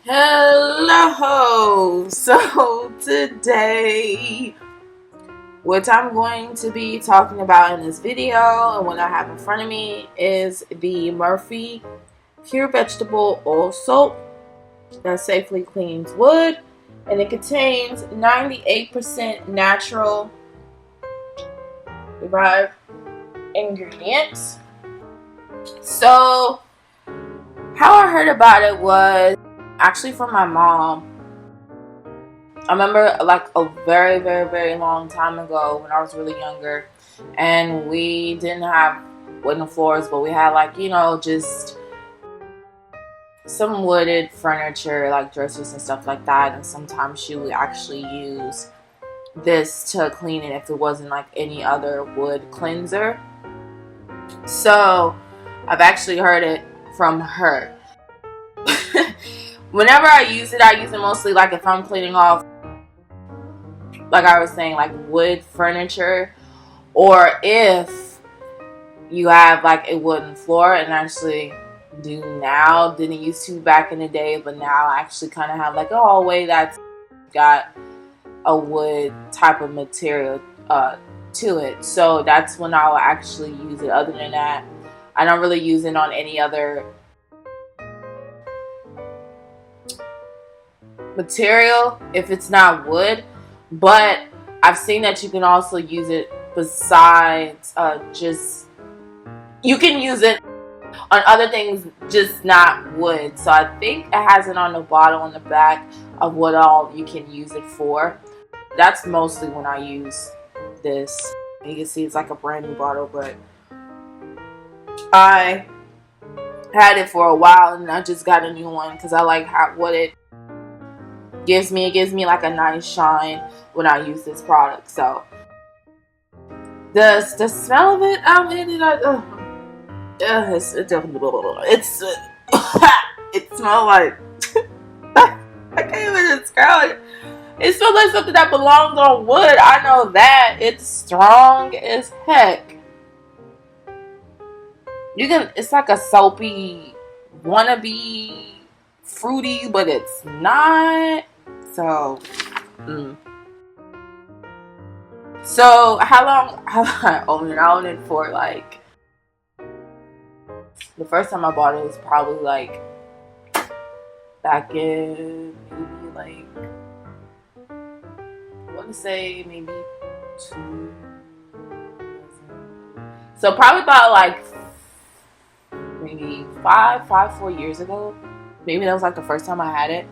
Hello! So today, what I'm going to be talking about in this video and what I have in front of me is the Murphy Pure Vegetable Oil Soap that safely cleans wood, and it contains 98% natural derived ingredients. So how I heard about it was actually from my mom. I remember like a very, very, very long time ago when I was really younger, and we didn't have wooden floors, but we had like, just some wooded furniture like dressers and stuff like that. And sometimes she would actually use this to clean it if it wasn't like any other wood cleanser. So I've actually heard it from her. Whenever I use it mostly like if I'm cleaning off, like I was saying, like wood furniture, or if you have like a wooden floor. And actually do now, didn't used to back in the day, but now I actually kind of have like a hallway that's got a wood type of material to it. So that's when I'll actually use it. Other than that, I don't really use it on any other material if it's not wood. But I've seen that you can also use it besides you can use it on other things, just not wood. So I think it has it on the bottle on the back of what all you can use it for. That's mostly when I use this. You can see it's like a brand new bottle, but I had it for a while and I just got a new one because I like what it gives me. It gives me like a nice shine when I use this product. So the smell of it, it smells like I can't even describe it. It smells like something that belongs on wood. I know that. It's strong as heck. It's like a soapy wannabe fruity, but it's not. So So how long have I owned it? I owned it for like, the first time I bought it was probably like back in maybe like, I want to say maybe 2. So probably about like maybe 4 years ago. Maybe that was like the first time I had it.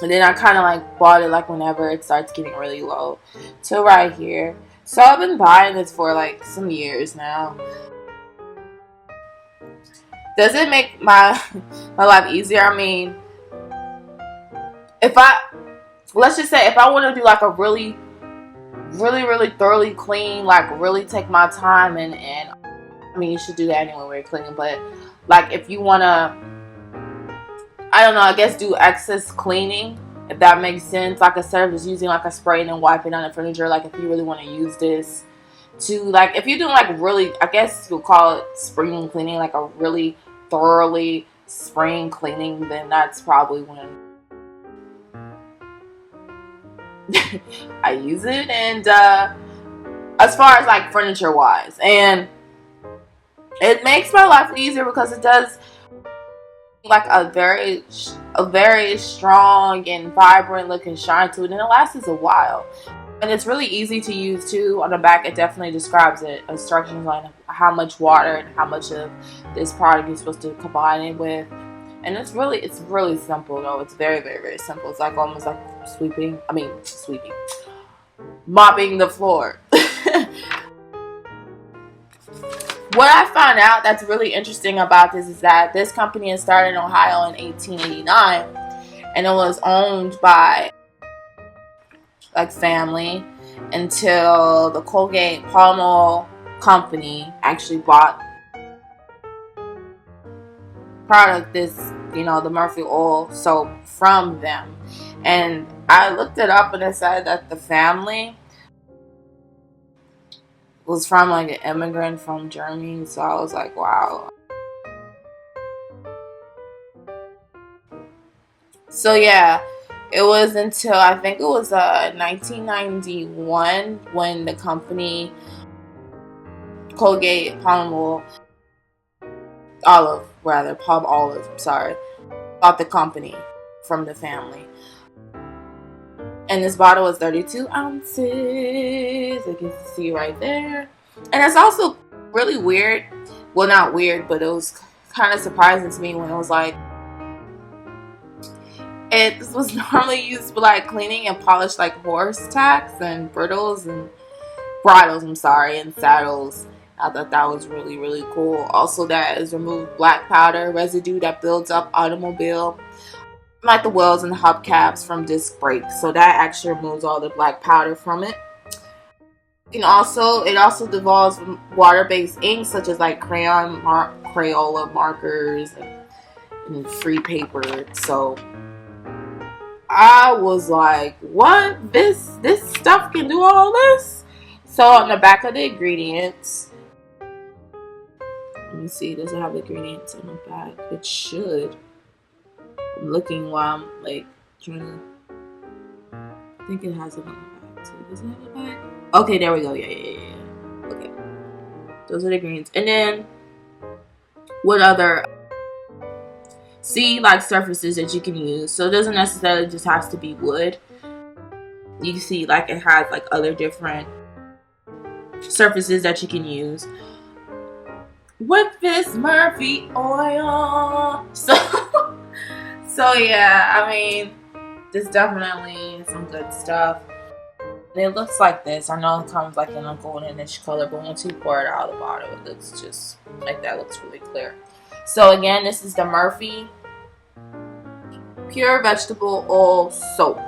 And then I kind of like bought it like whenever it starts getting really low to right here. So I've been buying this for like some years now. Does it make my life easier? I mean, let's just say if I want to do like a really, really, really thoroughly clean, like really take my time and I mean, you should do that anyway when you're cleaning, but like if you want to, I don't know, I guess do excess cleaning, if that makes sense. Like instead of just using like a spray and then wiping on the furniture, like if you really want to use this to, like if you're doing like really, I guess you'll call it spring cleaning, like a really thoroughly spring cleaning, then that's probably when I use it. And as far as like furniture wise, and it makes my life easier because it does like a very strong and vibrant looking shine to it, and it lasts a while. And it's really easy to use too. On the back it definitely describes it, instructions on how much water and how much of this product you're supposed to combine it with. And it's really simple though. It's very, very, very simple. It's like almost like mopping the floor. What I found out that's really interesting about this is that this company has started in Ohio in 1889, and it was owned by like family until the Colgate Palm Oil Company actually bought product, the Murphy oil soap from them. And I looked it up and it said that the family was from like an immigrant from Germany. So I was like, wow. So yeah, it was until I think it was 1991 when the company Colgate Palm Olive, sorry, bought the company from the family. And this bottle was 32 ounces. I can see right there. And it's also really weird. Well, not weird, but it was kind of surprising to me when it was like, it was normally used for like cleaning and polish like horse tacks and bridles and bridles, I'm sorry, and saddles. I thought that was really, really cool. Also, that is removed black powder residue that builds up automobile, like the wheels and the hubcaps from disc brakes. So that actually removes all the black powder from it. And also, it also dissolves water-based inks such as like Crayola markers and free paper. So I was like, what? This stuff can do all this? So on the back of the ingredients, let me see, does it have the ingredients on the back? It should. I'm looking while I'm like trying to. I think it has it on the back too. Does it have the back? Okay, there we go. Yeah. Okay, those are the ingredients. And then what other like surfaces that you can use? So it doesn't necessarily just have to be wood. You can see like it has like other different surfaces that you can use with this Murphy oil. So yeah, I mean, this definitely is some good stuff. And it looks like this. I know it comes like in a goldenish color, but once you pour it out of the bottle, it looks just like that. It looks really clear. So again, this is the Murphy Pure Vegetable Oil Soap.